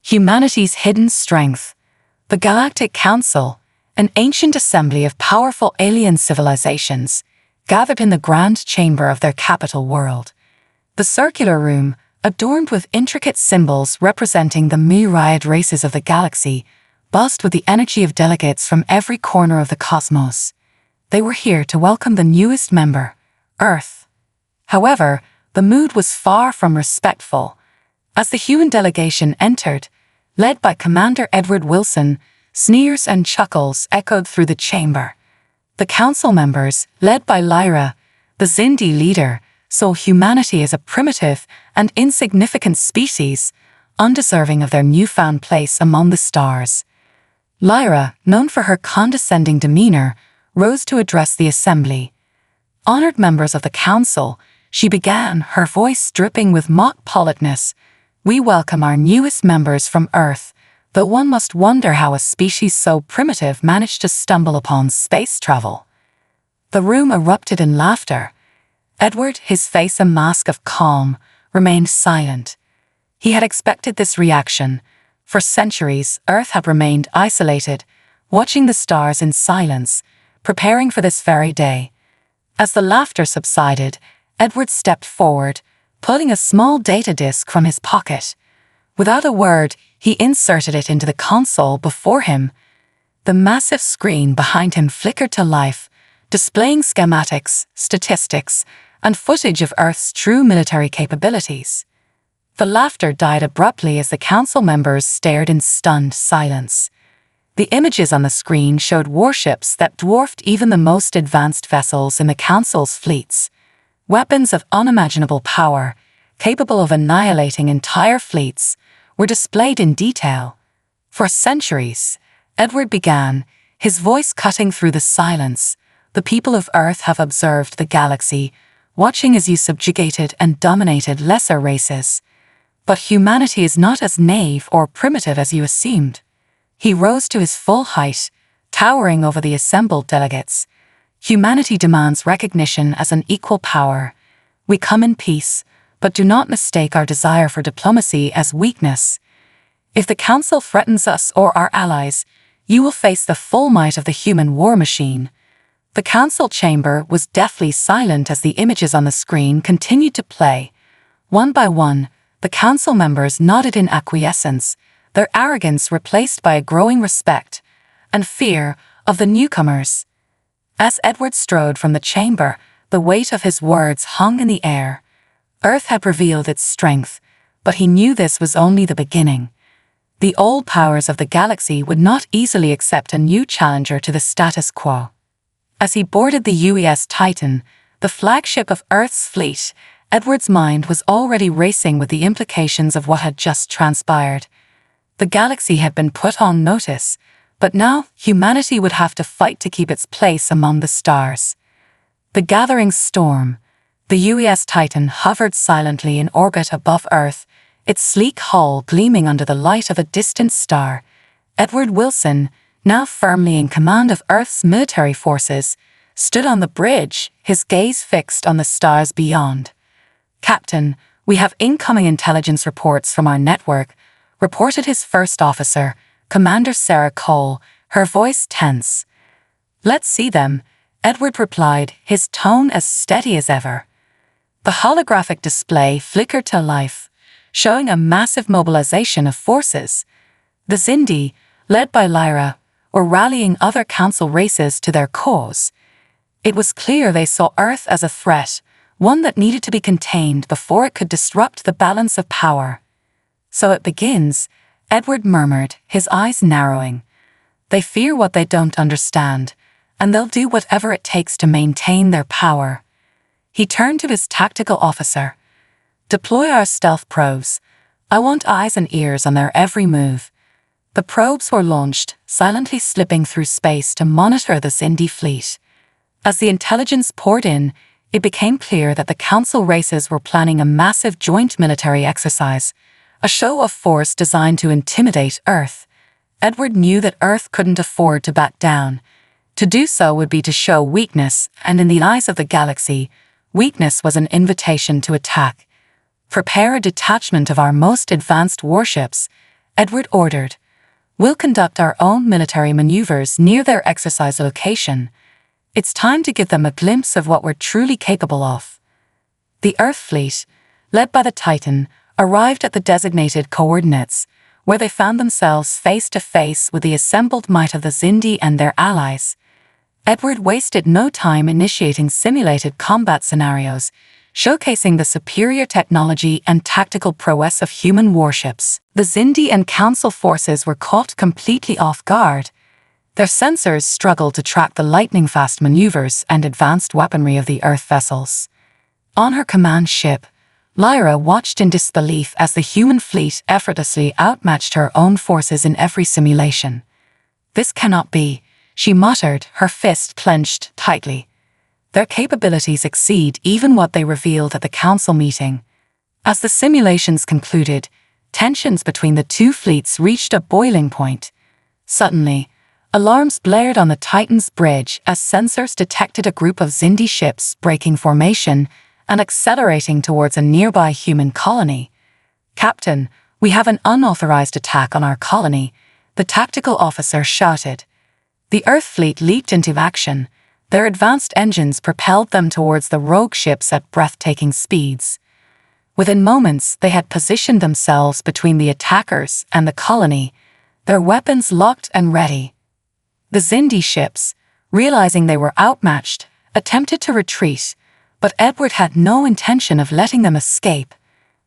Humanity's hidden strength. The Galactic Council, an ancient assembly of powerful alien civilizations, gathered in the grand chamber of their capital world. The circular room, adorned with intricate symbols representing the myriad races of the galaxy, buzzed with the energy of delegates from every corner of the cosmos. They were here to welcome the newest member, Earth. However, the mood was far from respectful. As the human delegation entered, led by Commander Edward Wilson, sneers and chuckles echoed through the chamber. The council members, led by Lyra, the Xindi leader, saw humanity as a primitive and insignificant species, undeserving of their newfound place among the stars. Lyra, known for her condescending demeanor, rose to address the assembly. Honored members of the council, she began, her voice dripping with mock politeness. We welcome our newest members from Earth, though one must wonder how a species so primitive managed to stumble upon space travel. The room erupted in laughter. Edward, his face a mask of calm, remained silent. He had expected this reaction. For centuries, Earth had remained isolated, watching the stars in silence, preparing for this very day. As the laughter subsided, Edward stepped forward, pulling a small data disk from his pocket. Without a word, he inserted it into the console before him. The massive screen behind him flickered to life, displaying schematics, statistics, and footage of Earth's true military capabilities. The laughter died abruptly as the council members stared in stunned silence. The images on the screen showed warships that dwarfed even the most advanced vessels in the council's fleets. Weapons of unimaginable power, capable of annihilating entire fleets, were displayed in detail. For centuries, Edward began, his voice cutting through the silence. The people of Earth have observed the galaxy, watching as you subjugated and dominated lesser races. But humanity is not as naive or primitive as you assumed. He rose to his full height, towering over the assembled delegates. Humanity demands recognition as an equal power. We come in peace, but do not mistake our desire for diplomacy as weakness. If the Council threatens us or our allies, you will face the full might of the human war machine. The Council chamber was deathly silent as the images on the screen continued to play. One by one, the Council members nodded in acquiescence, their arrogance replaced by a growing respect and fear of the newcomers. As Edward strode from the chamber, the weight of his words hung in the air. Earth had revealed its strength, but he knew this was only the beginning. The old powers of the galaxy would not easily accept a new challenger to the status quo. As he boarded the UES Titan, the flagship of Earth's fleet, Edward's mind was already racing with the implications of what had just transpired. The galaxy had been put on notice, but now humanity would have to fight to keep its place among the stars. The gathering storm. The UES Titan hovered silently in orbit above Earth, its sleek hull gleaming under the light of a distant star. Edward Wilson, now firmly in command of Earth's military forces, stood on the bridge, his gaze fixed on the stars beyond. "Captain, we have incoming intelligence reports from our network," reported his first officer, Commander Sarah Cole, her voice tense. "Let's see them," Edward replied, his tone as steady as ever. The holographic display flickered to life, showing a massive mobilization of forces. The Xindi, led by Lyra, were rallying other council races to their cause. It was clear they saw Earth as a threat, one that needed to be contained before it could disrupt the balance of power. "So it begins," Edward murmured, his eyes narrowing. "They fear what they don't understand, and they'll do whatever it takes to maintain their power." He turned to his tactical officer. "Deploy our stealth probes. I want eyes and ears on their every move." The probes were launched, silently slipping through space to monitor the Xindi fleet. As the intelligence poured in, it became clear that the Council races were planning a massive joint military exercise, a show of force designed to intimidate Earth. Edward knew that Earth couldn't afford to back down. To do so would be to show weakness, and in the eyes of the galaxy, weakness was an invitation to attack. "Prepare a detachment of our most advanced warships," Edward ordered. "We'll conduct our own military maneuvers near their exercise location. It's time to give them a glimpse of what we're truly capable of." The Earth fleet, led by the Titan, arrived at the designated coordinates, where they found themselves face to face with the assembled might of the Xindi and their allies. Edward wasted no time initiating simulated combat scenarios, showcasing the superior technology and tactical prowess of human warships. The Xindi and Council forces were caught completely off guard. Their sensors struggled to track the lightning-fast maneuvers and advanced weaponry of the Earth vessels. On her command ship, Lyra watched in disbelief as the human fleet effortlessly outmatched her own forces in every simulation. "This cannot be," she muttered, her fist clenched tightly. Their capabilities exceed even what they revealed at the council meeting. As the simulations concluded, tensions between the two fleets reached a boiling point. Suddenly, alarms blared on the Titan's bridge as sensors detected a group of Xindi ships breaking formation and accelerating towards a nearby human colony. "Captain, we have an unauthorized attack on our colony," the tactical officer shouted. The Earth fleet leaped into action. Their advanced engines propelled them towards the rogue ships at breathtaking speeds. Within moments, they had positioned themselves between the attackers and the colony, their weapons locked and ready. The Xindi ships, realizing they were outmatched, attempted to retreat, but Edward had no intention of letting them escape.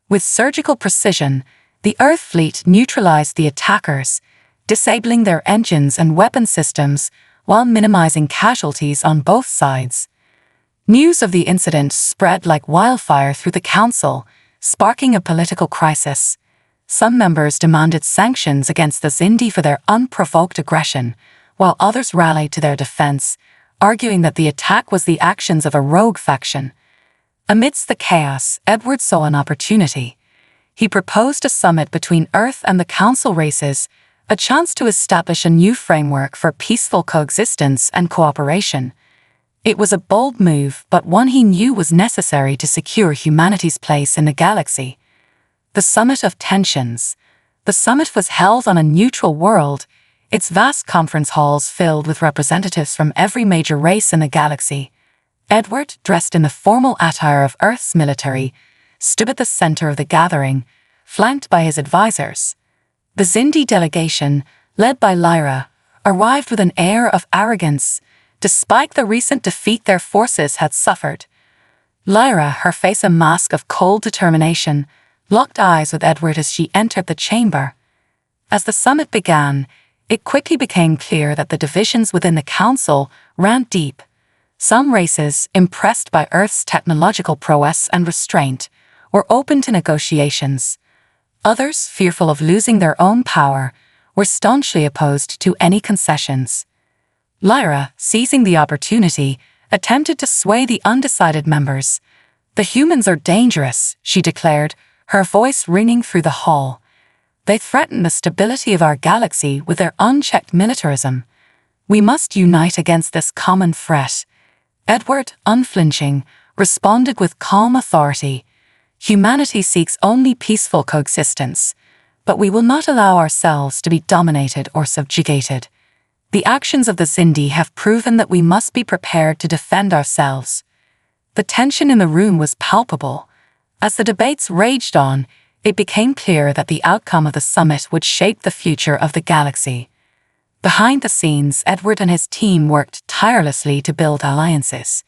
With surgical precision, the Earth fleet neutralized the attackers, disabling their engines and weapon systems while minimizing casualties on both sides. News of the incident spread like wildfire through the council, sparking a political crisis. Some members demanded sanctions against the Xindi for their unprovoked aggression, while others rallied to their defense, arguing that the attack was the actions of a rogue faction. Amidst the chaos, Edward saw an opportunity. He proposed a summit between Earth and the Council races, a chance to establish a new framework for peaceful coexistence and cooperation. It was a bold move, but one he knew was necessary to secure humanity's place in the galaxy. The Summit of Tensions. The summit was held on a neutral world, its vast conference halls filled with representatives from every major race in the galaxy. Edward, dressed in the formal attire of Earth's military, stood at the center of the gathering, flanked by his advisors. The Xindi delegation, led by Lyra, arrived with an air of arrogance, despite the recent defeat their forces had suffered. Lyra, her face a mask of cold determination, locked eyes with Edward as she entered the chamber. As the summit began, it quickly became clear that the divisions within the council ran deep. Some races, impressed by Earth's technological prowess and restraint, were open to negotiations. Others, fearful of losing their own power, were staunchly opposed to any concessions. Lyra, seizing the opportunity, attempted to sway the undecided members. "The humans are dangerous," she declared, her voice ringing through the hall. "They threaten the stability of our galaxy with their unchecked militarism. We must unite against this common threat." Edward, unflinching, responded with calm authority. "Humanity seeks only peaceful coexistence, but we will not allow ourselves to be dominated or subjugated. The actions of the Xindi have proven that we must be prepared to defend ourselves." The tension in the room was palpable. As the debates raged on, it became clear that the outcome of the summit would shape the future of the galaxy. Behind the scenes, Edward and his team worked tirelessly to build alliances.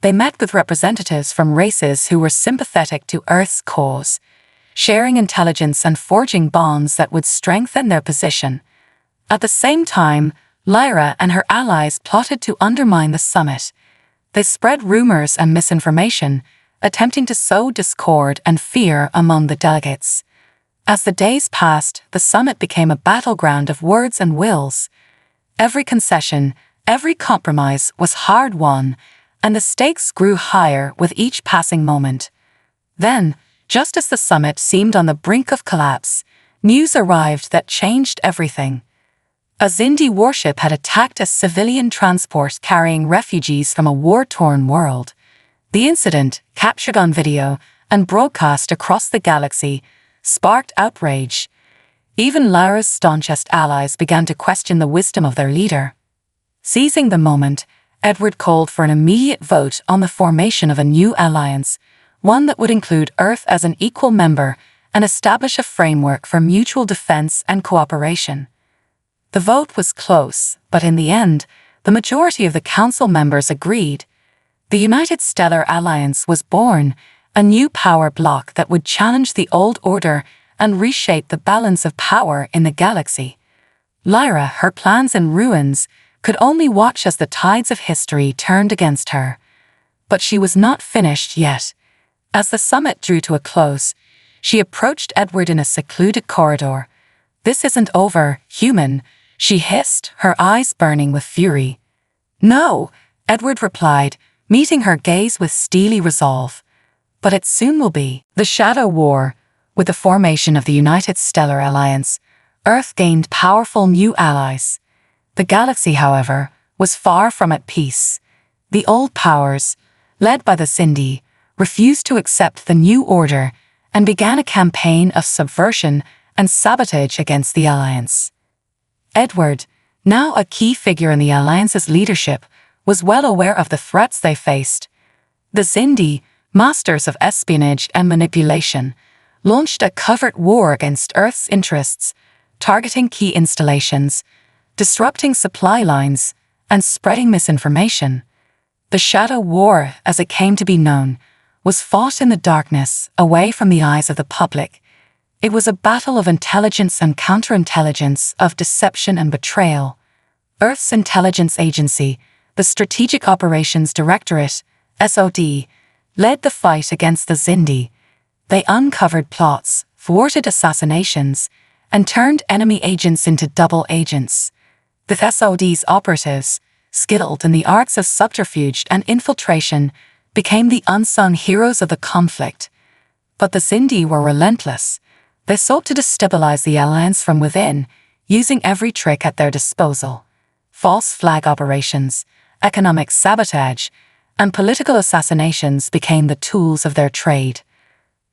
They met with representatives from races who were sympathetic to Earth's cause, sharing intelligence and forging bonds that would strengthen their position. At the same time, Lyra and her allies plotted to undermine the summit. They spread rumors and misinformation, attempting to sow discord and fear among the delegates. As the days passed, the summit became a battleground of words and wills. Every concession, every compromise was hard-won, and the stakes grew higher with each passing moment. Then, just as the summit seemed on the brink of collapse, news arrived that changed everything. A Xindi warship had attacked a civilian transport carrying refugees from a war-torn world. The incident, captured on video and broadcast across the galaxy, sparked outrage. Even Lyra's staunchest allies began to question the wisdom of their leader. Seizing the moment, Edward called for an immediate vote on the formation of a new alliance, one that would include Earth as an equal member and establish a framework for mutual defense and cooperation. The vote was close, but in the end, the majority of the council members agreed. The United Stellar Alliance was born, a new power bloc that would challenge the old order and reshape the balance of power in the galaxy. Lyra, her plans in ruins, could only watch as the tides of history turned against her. But she was not finished yet. As the summit drew to a close, she approached Edward in a secluded corridor. "This isn't over, human," she hissed, her eyes burning with fury. "No," Edward replied, meeting her gaze with steely resolve. "But it soon will be." The Shadow War. With the formation of the United Stellar Alliance, Earth gained powerful new allies. The galaxy, however, was far from at peace. The old powers, led by the Xindi, refused to accept the new order and began a campaign of subversion and sabotage against the Alliance. Edward, now a key figure in the Alliance's leadership, was well aware of the threats they faced. The Xindi, masters of espionage and manipulation, launched a covert war against Earth's interests, targeting key installations, disrupting supply lines, and spreading misinformation. The Shadow War, as it came to be known, was fought in the darkness, away from the eyes of the public. It was a battle of intelligence and counterintelligence, of deception and betrayal. Earth's intelligence agency, the Strategic Operations Directorate, SOD, led the fight against the Xindi. They uncovered plots, thwarted assassinations, and turned enemy agents into double agents. The SOD's operatives, skilled in the arts of subterfuge and infiltration, became the unsung heroes of the conflict. But the Xindi were relentless. They sought to destabilize the Alliance from within, using every trick at their disposal. False flag operations, economic sabotage, and political assassinations became the tools of their trade.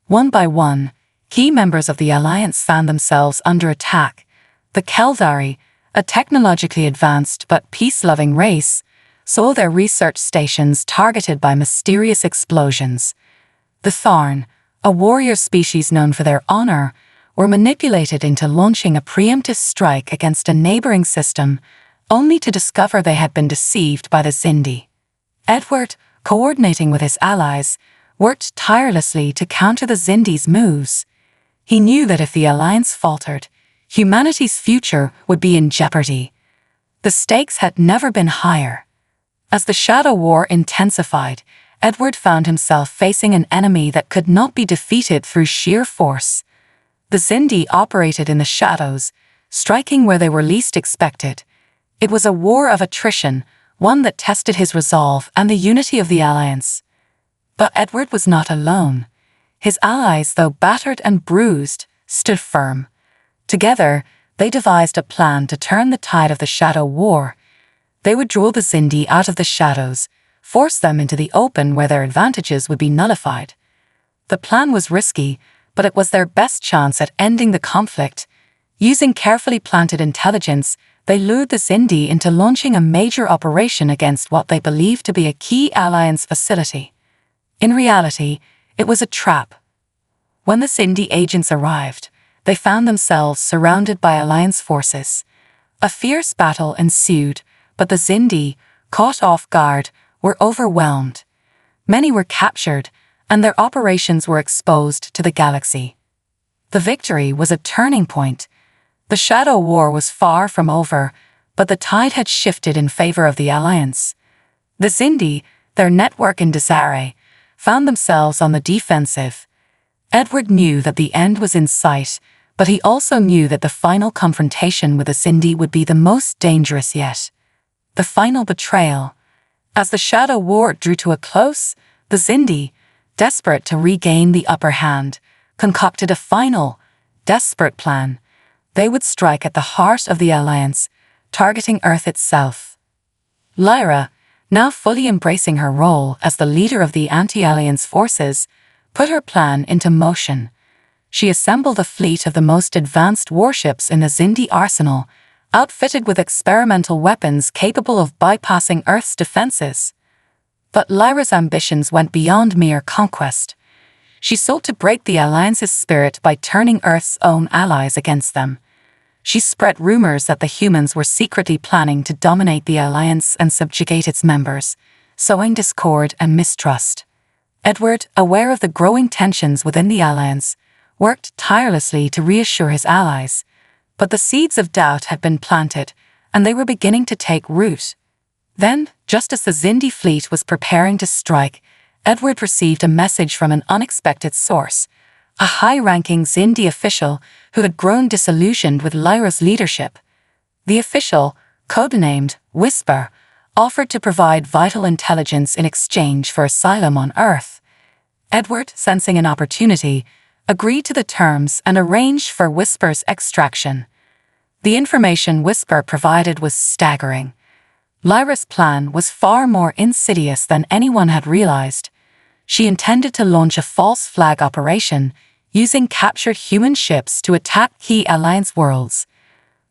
One by one, key members of the Alliance found themselves under attack. The Keldari, a technologically advanced but peace-loving race, saw their research stations targeted by mysterious explosions. The Tharn, a warrior species known for their honor, were manipulated into launching a preemptive strike against a neighboring system, only to discover they had been deceived by the Xindi. Edward, coordinating with his allies, worked tirelessly to counter the Xindi's moves. He knew that if the Alliance faltered, humanity's future would be in jeopardy. The stakes had never been higher. As the Shadow War intensified, Edward found himself facing an enemy that could not be defeated through sheer force. The Xindi operated in the shadows, striking where they were least expected. It was a war of attrition, one that tested his resolve and the unity of the Alliance. But Edward was not alone. His allies, though battered and bruised, stood firm. Together, they devised a plan to turn the tide of the Shadow War. They would draw the Xindi out of the shadows, force them into the open where their advantages would be nullified. The plan was risky, but it was their best chance at ending the conflict. Using carefully planted intelligence, they lured the Xindi into launching a major operation against what they believed to be a key Alliance facility. In reality, it was a trap. When the Xindi agents arrived, they found themselves surrounded by Alliance forces. A fierce battle ensued, but the Xindi, caught off guard, were overwhelmed. Many were captured, and their operations were exposed to the galaxy. The victory was a turning point. The Shadow War was far from over, but the tide had shifted in favor of the Alliance. The Xindi, their network in disarray, found themselves on the defensive. Edward knew that the end was in sight, but he also knew that the final confrontation with the Xindi would be the most dangerous yet. The final betrayal. As the Shadow War drew to a close, the Xindi, desperate to regain the upper hand, concocted a final, desperate plan. They would strike at the heart of the Alliance, targeting Earth itself. Lyra, now fully embracing her role as the leader of the anti-Alliance forces, put her plan into motion. She assembled a fleet of the most advanced warships in the Xindi arsenal, outfitted with experimental weapons capable of bypassing Earth's defenses. But Lyra's ambitions went beyond mere conquest. She sought to break the Alliance's spirit by turning Earth's own allies against them. She spread rumors that the humans were secretly planning to dominate the Alliance and subjugate its members, sowing discord and mistrust. Edward, aware of the growing tensions within the Alliance, worked tirelessly to reassure his allies, but the seeds of doubt had been planted, and they were beginning to take root. Then, just as the Xindi fleet was preparing to strike, Edward received a message from an unexpected source, a high-ranking Xindi official who had grown disillusioned with Lyra's leadership. The official, codenamed Whisper, offered to provide vital intelligence in exchange for asylum on Earth. Edward, sensing an opportunity, agreed to the terms and arranged for Whisper's extraction. The information Whisper provided was staggering. Lyra's plan was far more insidious than anyone had realized. She intended to launch a false flag operation, using captured human ships to attack key Alliance worlds.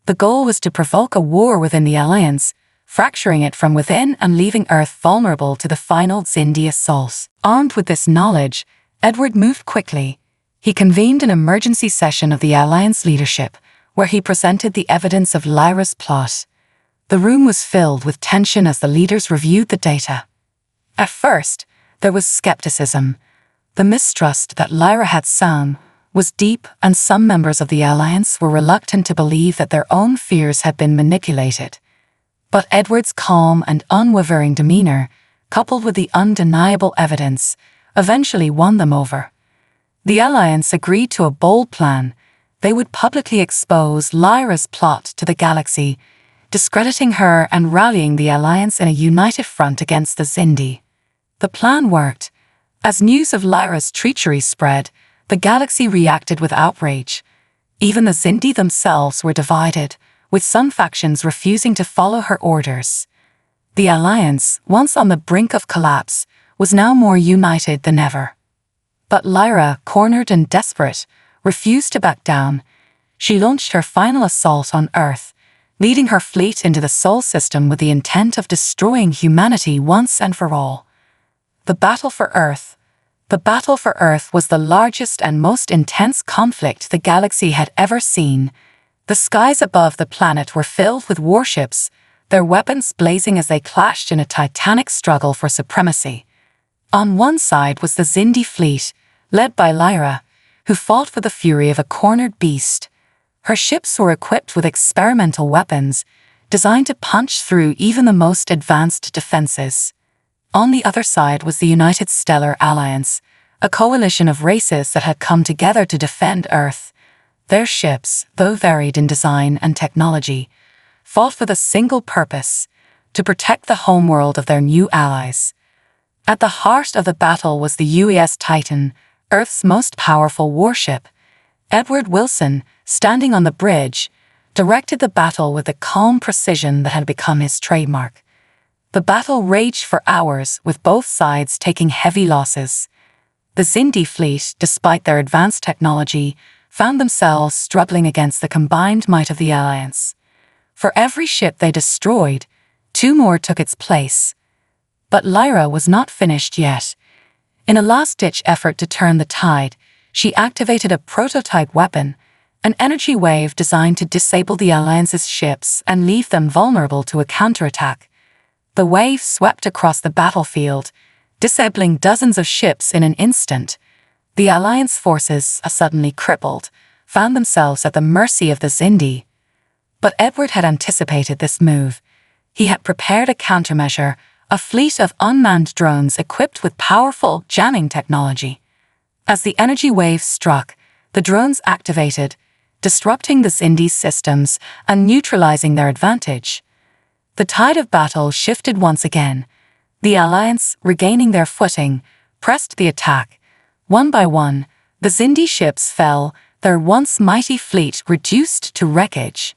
The goal was to provoke a war within the Alliance, fracturing it from within and leaving Earth vulnerable to the final Xindi assault. Armed with this knowledge, Edward moved quickly. He convened an emergency session of the Alliance leadership, where he presented the evidence of Lyra's plot. The room was filled with tension as the leaders reviewed the data. At first, there was skepticism. The mistrust that Lyra had sown was deep, and some members of the Alliance were reluctant to believe that their own fears had been manipulated. But Edward's calm and unwavering demeanor, coupled with the undeniable evidence, eventually won them over. The Alliance agreed to a bold plan. They would publicly expose Lyra's plot to the galaxy, discrediting her and rallying the Alliance in a united front against the Xindi. The plan worked. As news of Lyra's treachery spread, the galaxy reacted with outrage. Even the Xindi themselves were divided, with some factions refusing to follow her orders. The Alliance, once on the brink of collapse, was now more united than ever. But Lyra, cornered and desperate, refused to back down. She launched her final assault on Earth, leading her fleet into the Sol system with the intent of destroying humanity once and for all. The battle for Earth. The battle for Earth was the largest and most intense conflict the galaxy had ever seen. The skies above the planet were filled with warships, their weapons blazing as they clashed in a titanic struggle for supremacy. On one side was the Xindi fleet, led by Lyra, who fought for the fury of a cornered beast. Her ships were equipped with experimental weapons, designed to punch through even the most advanced defenses. On the other side was the United Stellar Alliance, a coalition of races that had come together to defend Earth. Their ships, though varied in design and technology, fought with a single purpose: to protect the homeworld of their new allies. At the heart of the battle was the UES Titan, Earth's most powerful warship. Edward Wilson, standing on the bridge, directed the battle with the calm precision that had become his trademark. The battle raged for hours, with both sides taking heavy losses. The Xindi fleet, despite their advanced technology, found themselves struggling against the combined might of the Alliance. For every ship they destroyed, 2 more took its place. But Lyra was not finished yet. In a last-ditch effort to turn the tide, she activated a prototype weapon, an energy wave designed to disable the Alliance's ships and leave them vulnerable to a counterattack. The wave swept across the battlefield, disabling dozens of ships in an instant. The Alliance forces, suddenly crippled, found themselves at the mercy of the Xindi. But Edward had anticipated this move. He had prepared a countermeasure, a fleet of unmanned drones equipped with powerful jamming technology. As the energy wave struck, the drones activated, disrupting the Xindi's systems and neutralizing their advantage. The tide of battle shifted once again. The Alliance, regaining their footing, pressed the attack. One by one, the Xindi ships fell, their once mighty fleet reduced to wreckage.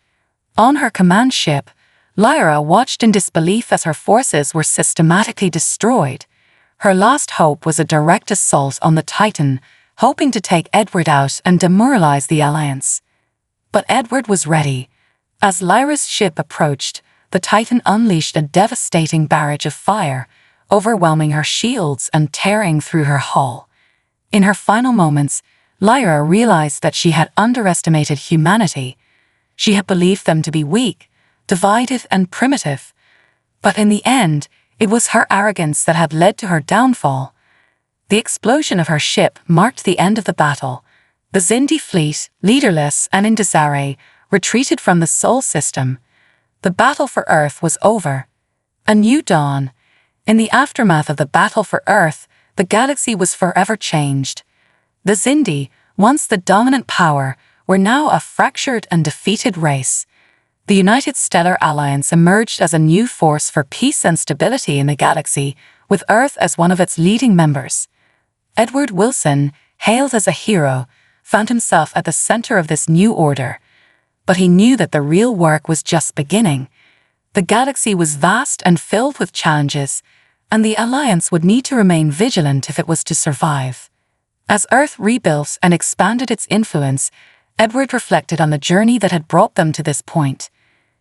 On her command ship, Lyra watched in disbelief as her forces were systematically destroyed. Her last hope was a direct assault on the Titan, hoping to take Edward out and demoralize the Alliance. But Edward was ready. As Lyra's ship approached, the Titan unleashed a devastating barrage of fire, overwhelming her shields and tearing through her hull. In her final moments, Lyra realized that she had underestimated humanity. She had believed them to be weak, divided and primitive. But in the end, it was her arrogance that had led to her downfall. The explosion of her ship marked the end of the battle. The Xindi fleet, leaderless and in disarray, retreated from the Sol system. The battle for Earth was over. A new dawn. In the aftermath of the battle for Earth, the galaxy was forever changed. The Xindi, once the dominant power, were now a fractured and defeated race. The United Stellar Alliance emerged as a new force for peace and stability in the galaxy, with Earth as one of its leading members. Edward Wilson, hailed as a hero, found himself at the center of this new order. But he knew that the real work was just beginning. The galaxy was vast and filled with challenges, and the Alliance would need to remain vigilant if it was to survive. As Earth rebuilt and expanded its influence, Edward reflected on the journey that had brought them to this point.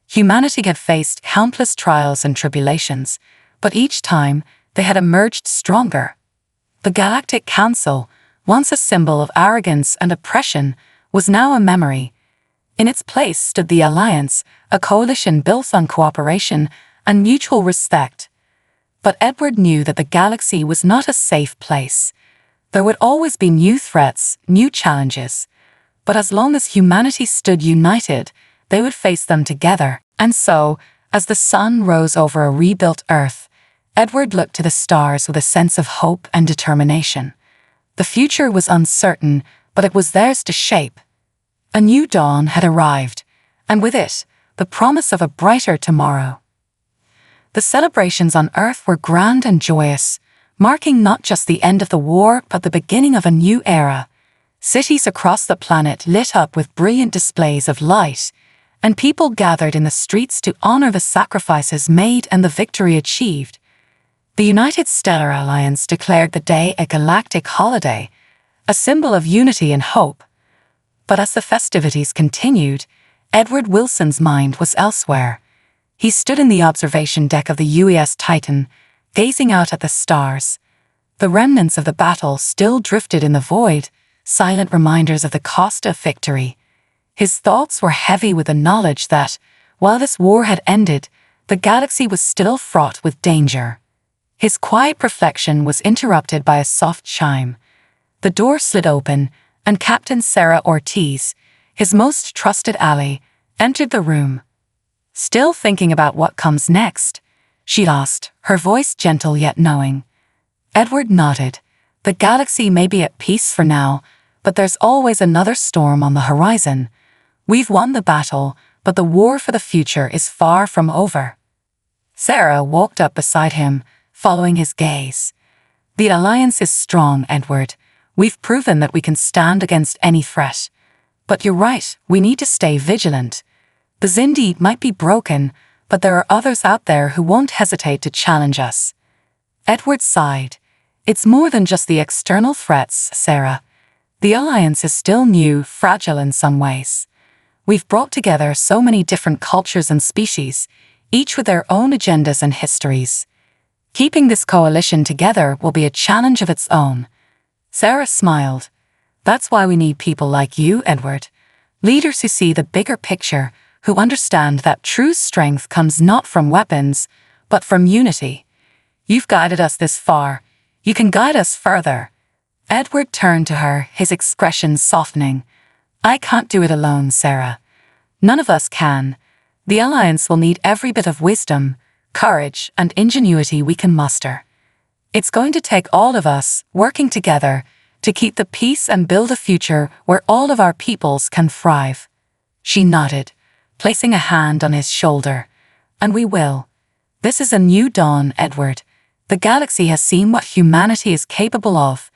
Humanity had faced countless trials and tribulations, but each time they had emerged stronger. The Galactic Council, once a symbol of arrogance and oppression, was now a memory. In its place stood the Alliance, a coalition built on cooperation and mutual respect. But Edward knew that the galaxy was not a safe place. There would always be new threats, new challenges. But as long as humanity stood united, they would face them together. And so, as the sun rose over a rebuilt Earth, Edward looked to the stars with a sense of hope and determination. The future was uncertain, but it was theirs to shape. A new dawn had arrived, and with it, the promise of a brighter tomorrow. The celebrations on Earth were grand and joyous, marking not just the end of the war but the beginning of a new era. Cities across the planet lit up with brilliant displays of light, and people gathered in the streets to honor the sacrifices made and the victory achieved. The United Stellar Alliance declared the day a galactic holiday, a symbol of unity and hope. But as the festivities continued, Edward Wilson's mind was elsewhere. He stood in the observation deck of the UES Titan, gazing out at the stars. The remnants of the battle still drifted in the void, silent reminders of the cost of victory. His thoughts were heavy with the knowledge that, while this war had ended, the galaxy was still fraught with danger. His quiet reflection was interrupted by a soft chime. The door slid open, and Captain Sarah Ortiz, his most trusted ally, entered the room. "Still thinking about what comes next?" she asked, her voice gentle yet knowing. Edward nodded. The galaxy may be at peace for now, but there's always another storm on the horizon. We've won the battle, but the war for the future is far from over. Sarah walked up beside him, following his gaze. "The Alliance is strong, Edward. We've proven that we can stand against any threat. But you're right, we need to stay vigilant. The Xindi might be broken, but there are others out there who won't hesitate to challenge us." Edward sighed. "It's more than just the external threats, Sarah. The Alliance is still new, fragile in some ways. We've brought together so many different cultures and species, each with their own agendas and histories. Keeping this coalition together will be a challenge of its own." Sarah smiled. "That's why we need people like you, Edward. Leaders who see the bigger picture, who understand that true strength comes not from weapons, but from unity. You've guided us this far. You can guide us further." Edward turned to her, his expression softening. "I can't do it alone, Sarah. None of us can. The Alliance will need every bit of wisdom, courage, and ingenuity we can muster. It's going to take all of us, working together, to keep the peace and build a future where all of our peoples can thrive." She nodded, placing a hand on his shoulder. "And we will. This is a new dawn, Edward. The galaxy has seen what humanity is capable of.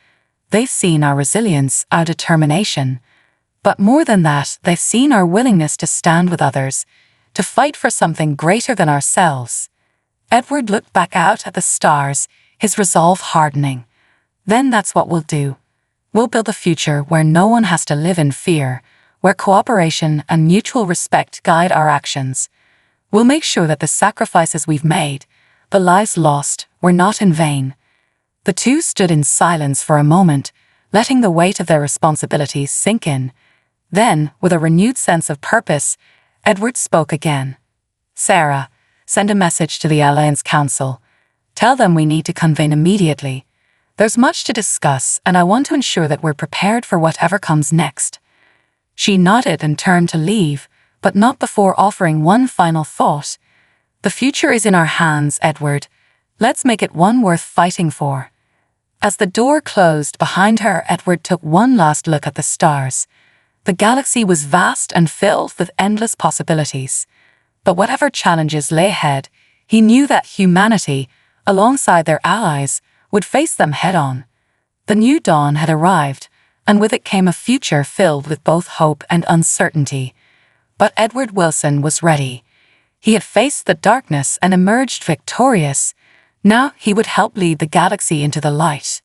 They've seen our resilience, our determination. But more than that, they've seen our willingness to stand with others, to fight for something greater than ourselves." Edward looked back out at the stars, his resolve hardening. "Then that's what we'll do. We'll build a future where no one has to live in fear, where cooperation and mutual respect guide our actions. We'll make sure that the sacrifices we've made, the lives lost, were not in vain." The two stood in silence for a moment, letting the weight of their responsibilities sink in. Then, with a renewed sense of purpose, Edward spoke again. "Sarah, send a message to the Alliance Council. Tell them we need to convene immediately. There's much to discuss, and I want to ensure that we're prepared for whatever comes next." She nodded and turned to leave, but not before offering one final thought. "The future is in our hands, Edward. Let's make it one worth fighting for." As the door closed behind her, Edward took one last look at the stars. The galaxy was vast and filled with endless possibilities. But whatever challenges lay ahead, he knew that humanity, alongside their allies, would face them head-on. The new dawn had arrived, and with it came a future filled with both hope and uncertainty. But Edward Wilson was ready. He had faced the darkness and emerged victorious. Now he would help lead the galaxy into the light.